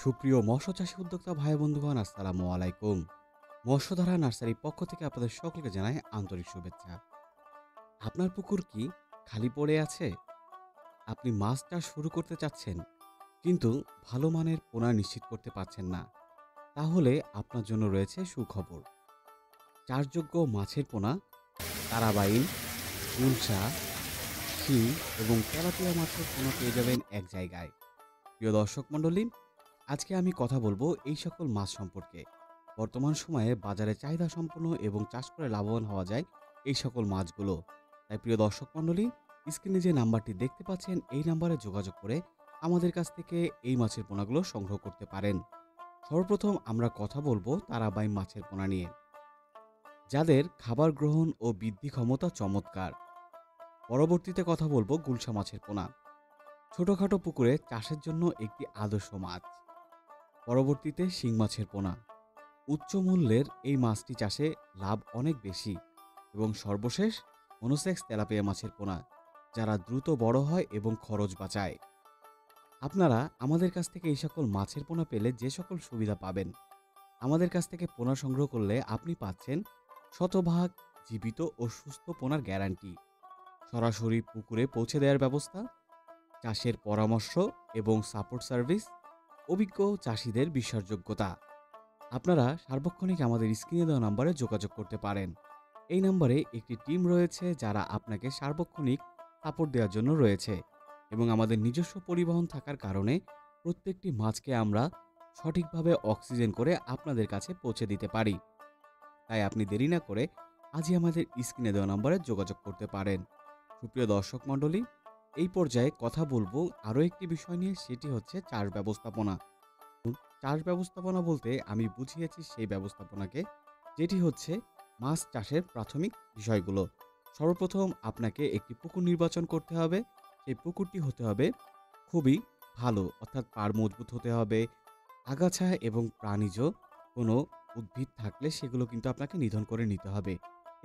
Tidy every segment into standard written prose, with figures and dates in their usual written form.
সুপ্রিয় মৎস্য চাষী উদ্যোক্তা ভাই বন্ধুগণ, আসসালামু আলাইকুম। মৎস্যধারা নার্সারির পক্ষ থেকে আপনাদের সকলকে জানাই আন্তরিক শুভেচ্ছা। আপনার পুকুর কি খালি পড়ে আছে? আপনি মাছ চাষ শুরু করতে চাচ্ছেন, কিন্তু ভালো মানের পোনা নিশ্চিত করতে পারছেন না। তাহলে আপনার জন্য রয়েছে সুখবর। চাষযোগ্য মাছের পোনা, তারাবাইন, গুলশা, শিং এবং তেলাপিয়া মাছের পোনা পেয়ে যাবেন এক জায়গায়। প্রিয় দর্শক মণ্ডলী, আজকে আমি কথা বলবো এই সকল মাছ সম্পর্কে। বর্তমান সময়ে বাজারে চাহিদা সম্পন্ন এবং চাষ করে লাভবান হওয়া যায় এই সকল মাছগুলো। তাই প্রিয় দর্শক মণ্ডলী, স্ক্রিনে যে নাম্বারটি দেখতে পাচ্ছেন এই নাম্বারে যোগাযোগ করে আমাদের কাছ থেকে এই মাছের পোনাগুলো সংগ্রহ করতে পারেন। সর্বপ্রথম আমরা কথা বলবো তারাবাইন মাছের পোনা নিয়ে, যাদের খাবার গ্রহণ ও বৃদ্ধি ক্ষমতা চমৎকার। পরবর্তীতে কথা বলবো গুলশা মাছের পোনা, ছোটখাটো পুকুরে চাষের জন্য একটি আদর্শ মাছ। পরবর্তীতে শিং মাছের পোনা, উচ্চ মূল্যের এই মাছটি চাষে লাভ অনেক বেশি। এবং সর্বশেষ মনোসেক্স তেলাপিয়া মাছের পোনা, যারা দ্রুত বড় হয় এবং খরচ বাঁচায়। আপনারা আমাদের কাছ থেকে এই সকল মাছের পোনা পেলে যে সকল সুবিধা পাবেন, আমাদের কাছ থেকে পোনা সংগ্রহ করলে আপনি পাচ্ছেন শতভাগ জীবিত ও সুস্থ পোনার গ্যারান্টি, সরাসরি পুকুরে পৌঁছে দেওয়ার ব্যবস্থা, চাষের পরামর্শ এবং সাপোর্ট সার্ভিস, অভিজ্ঞ চাষিদের বিশ্বাসযোগ্যতা। আপনারা সার্বক্ষণিক আমাদের স্ক্রিনে দেওয়া নম্বরে যোগাযোগ করতে পারেন। এই নম্বরে একটি টিম রয়েছে যারা আপনাকে সার্বক্ষণিক সাপোর্ট দেওয়ার জন্য রয়েছে, এবং আমাদের নিজস্ব পরিবহন থাকার কারণে প্রত্যেকটি মাছকে আমরা সঠিকভাবে অক্সিজেন করে আপনাদের কাছে পৌঁছে দিতে পারি। তাই আপনি দেরি না করে আজই আমাদের স্ক্রিনে দেওয়া নম্বরে যোগাযোগ করতে পারেন। সুপ্রিয় দর্শক মণ্ডলী, এই পর্যায়ে কথা বলবো আরও একটি বিষয় নিয়ে, সেটি হচ্ছে চাষ ব্যবস্থাপনা। চাষ ব্যবস্থাপনা বলতে আমি বুঝিয়েছি সেই ব্যবস্থাপনাকে, যেটি হচ্ছে মাছ চাষের প্রাথমিক বিষয়গুলো। সর্বপ্রথম আপনাকে একটি পুকুর নির্বাচন করতে হবে। সেই পুকুরটি হতে হবে খুবই ভালো, অর্থাৎ পাড় মজবুত হতে হবে। আগাছা এবং প্রাণীজ কোনো উদ্ভিদ থাকলে সেগুলো কিন্তু আপনাকে নিধন করে নিতে হবে।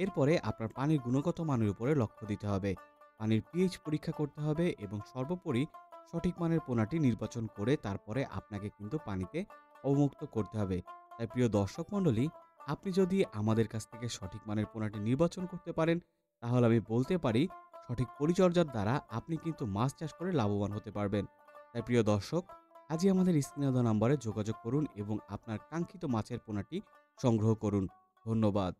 এরপরে আপনার পানির গুণগত মানের উপরে লক্ষ্য দিতে হবে। পানির পিএইচ পরীক্ষা করতে হবে এবং সর্বোপরি সঠিক মানের পোনাটি নির্বাচন করে তারপরে আপনাকে কিন্তু পানিতে অবমুক্ত করতে হবে। তাই প্রিয় দর্শক মণ্ডলী, আপনি যদি আমাদের কাছ থেকে সঠিক মানের পোনাটি নির্বাচন করতে পারেন, তাহলে আমি বলতে পারি সঠিক পরিচর্যার দ্বারা আপনি কিন্তু মাছ চাষ করে লাভবান হতে পারবেন। তাই প্রিয় দর্শক, আজই আমাদের স্ক্রিনে দেওয়া নম্বরে যোগাযোগ করুন এবং আপনার কাঙ্ক্ষিত মাছের পোনাটি সংগ্রহ করুন। ধন্যবাদ।